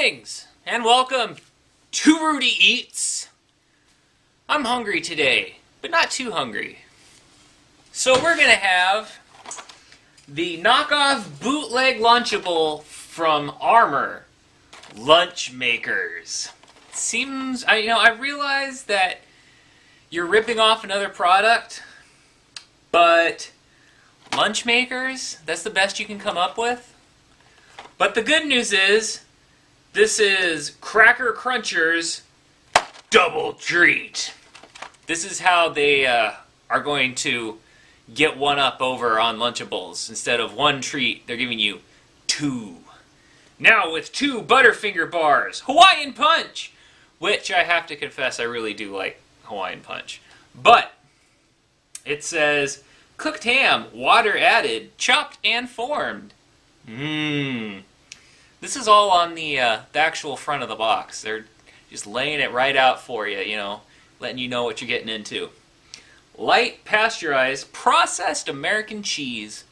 Greetings and welcome to RudyEats. I'm hungry today, but not too hungry. So we're going to have the knockoff Bootleg Lunchable from Armor, LunchMakers. Seems, I realize that you're ripping off another product, but LunchMakers, that's the best you can come up with. But the good news is, this is Cracker Crunchers Double Treat. This is how they are going to get one up over on Lunchables. Instead of one treat, they're giving you two. Now with two Butterfinger bars, Hawaiian Punch, which I have to confess I really do like Hawaiian Punch. But it says cooked ham, water added, chopped and formed. This is all on the actual front of the box. They're just laying it right out for you, letting you know what you're getting into. Light pasteurized processed American cheese.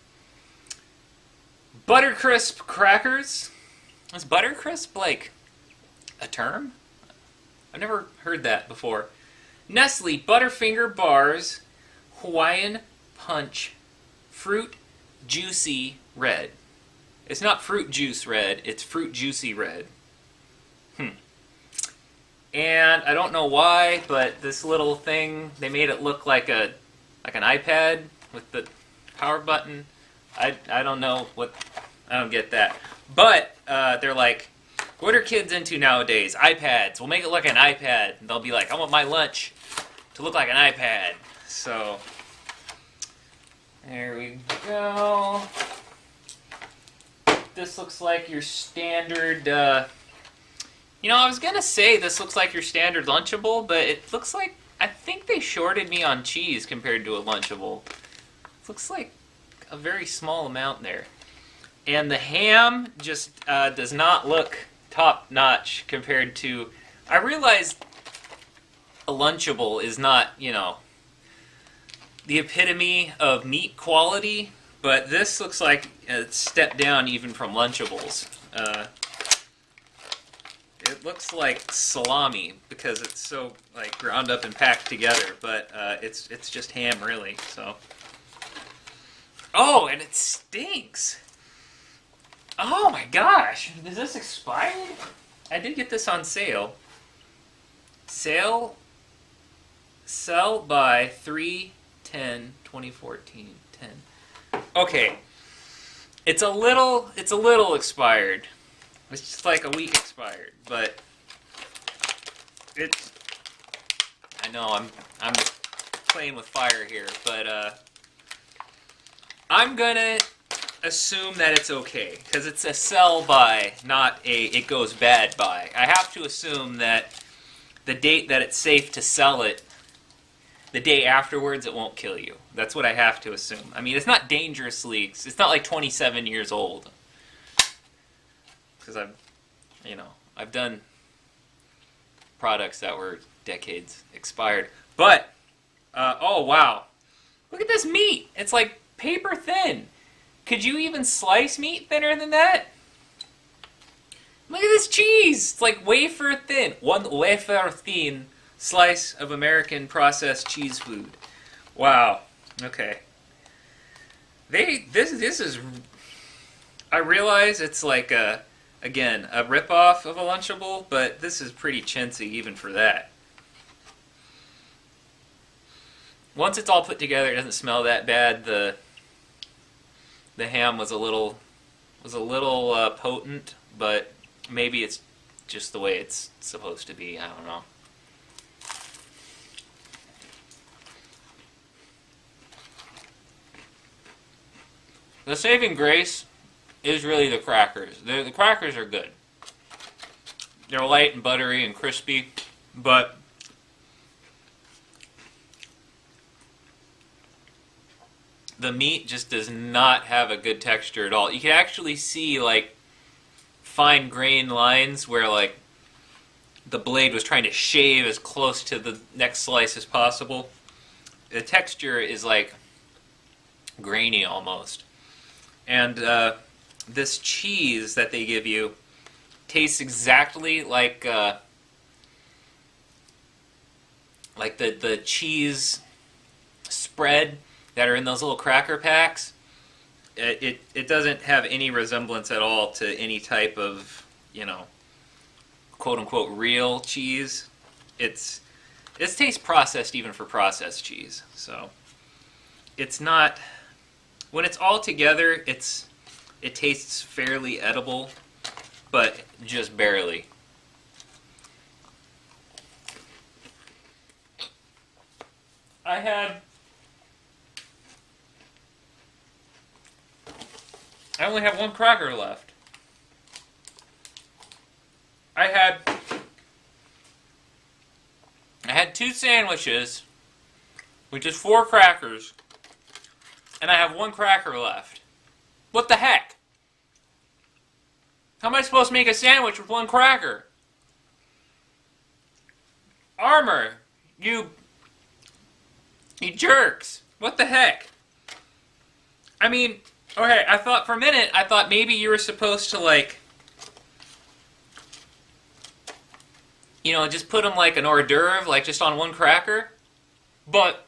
Buttercrisp crackers. Is Buttercrisp like a term? I've never heard that before. Nestle Butterfinger bars, Hawaiian Punch, Fruit Juicy Red. It's not fruit juice red, it's fruit juicy red. And I don't know why, but this little thing, they made it look like an iPad with the power button. I don't know I don't get that. But they're like, what are kids into nowadays? iPads. We'll make it look like an iPad. And they'll be like, I want my lunch to look like an iPad. So, there we go. This looks like your standard, I was going to say this looks like your standard Lunchable, but it looks like, I think they shorted me on cheese compared to a Lunchable. It looks like a very small amount there. And the ham just does not look top-notch compared to, I realize a Lunchable is not, the epitome of meat quality, but this looks like a step down even from Lunchables. It looks like salami because it's so ground up and packed together, but it's just ham really. So. Oh, and it stinks. Oh my gosh, is this expired? I did get this on sale. Sell by 3/10/2014. 10. Okay, it's a little expired. It's just like a week expired, but it's. I know I'm playing with fire here, but I'm gonna assume that it's okay because it's a sell by, not a it goes bad by. I have to assume that the date that it's safe to sell it, the day afterwards, it won't kill you. That's what I have to assume. I mean, it's not dangerously. It's not like 27 years old. Because I've done products that were decades expired. But, oh wow. Look at this meat. It's like paper thin. Could you even slice meat thinner than that? Look at this cheese. It's like wafer thin. One wafer thin slice of American processed cheese food. Wow. Okay. This is. I realize it's like again a ripoff of a Lunchable, but this is pretty chintzy even for that. Once it's all put together, it doesn't smell that bad. The ham was a little potent, but maybe it's just the way it's supposed to be. I don't know. The saving grace is really the crackers. The crackers are good. They're light and buttery and crispy, but the meat just does not have a good texture at all. You can actually see fine grain lines where the blade was trying to shave as close to the next slice as possible. The texture is grainy almost. And this cheese that they give you tastes exactly like the cheese spread that are in those little cracker packs. It doesn't have any resemblance at all to any type of, you know, quote unquote real cheese. It tastes processed even for processed cheese. So it's not, when it's all together, it tastes fairly edible, but just barely. I only have one cracker left. I had 2 sandwiches, which is 4 crackers, and I have 1 cracker left. What the heck? How am I supposed to make a sandwich with 1 cracker? Armor, you jerks. What the heck? I mean, okay, I thought for a minute, maybe you were supposed to, like, you know, just put them like an hors d'oeuvre, like just on 1 cracker. But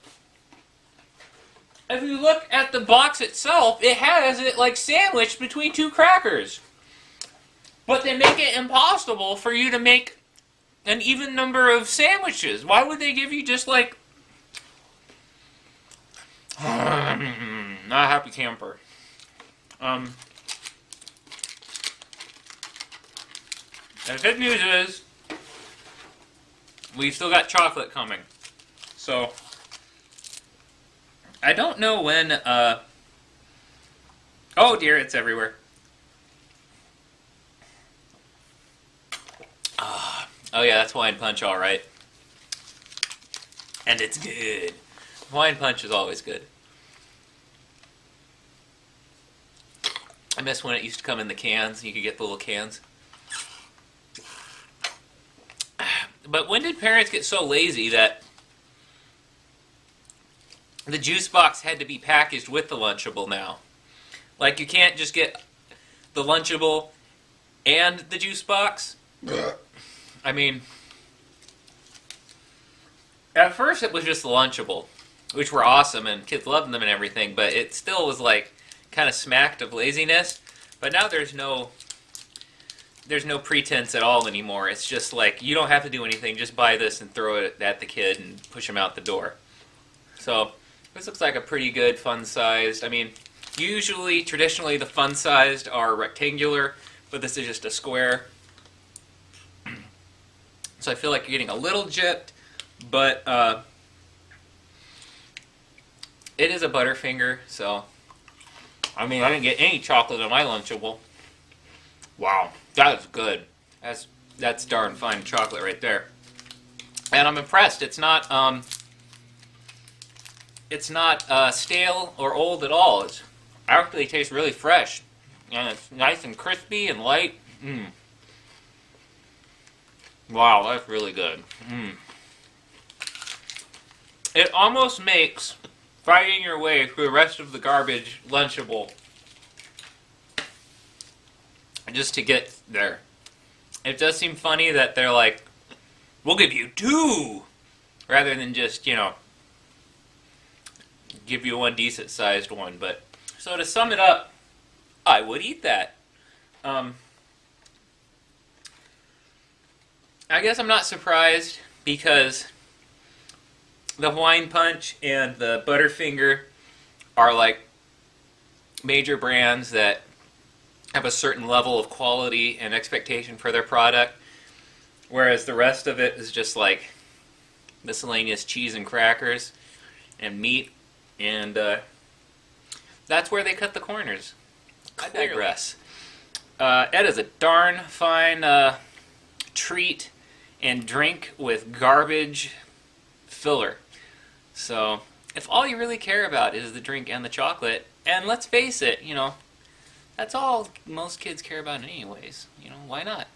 if you look at the box itself, it has it like sandwiched between 2 crackers. But they make it impossible for you to make an even number of sandwiches. Why would they give you just like... Not a happy camper. The good news is, we've still got chocolate coming. So, I don't know when, oh dear, it's everywhere. Oh yeah, that's wine punch, alright. And it's good. Wine punch is always good. I miss when it used to come in the cans. You could get the little cans. But when did parents get so lazy that the juice box had to be packaged with the Lunchable now? Like, you can't just get the Lunchable and the juice box? I mean, at first it was just the Lunchable, which were awesome and kids loved them and everything, but it still was like kind of smacked of laziness. But now there's no pretense at all anymore. It's just like, you don't have to do anything, just buy this and throw it at the kid and push him out the door. So this looks like a pretty good fun-sized, I mean, usually, traditionally, the fun-sized are rectangular, but this is just a square. So I feel like you're getting a little gypped, but it is a Butterfinger, so I mean, I didn't get any chocolate in my Lunchable. Wow, that is good. That's darn fine chocolate right there. And I'm impressed. It's not stale or old at all. It actually tastes really fresh, and it's nice and crispy and light. Wow, that's really good. It almost makes fighting your way through the rest of the garbage Lunchable just to get there. It does seem funny that they're like, we'll give you 2, rather than just, you know, give you 1 decent sized one. But so to sum it up, I would eat that. I guess I'm not surprised, because the Hawaiian Punch and the Butterfinger are like major brands that have a certain level of quality and expectation for their product, whereas the rest of it is just like miscellaneous cheese and crackers and meat, and that's where they cut the corners. I digress. Ed is a darn fine treat and drink with garbage filler. So, if all you really care about is the drink and the chocolate, and let's face it, you know, that's all most kids care about anyways, you know, why not?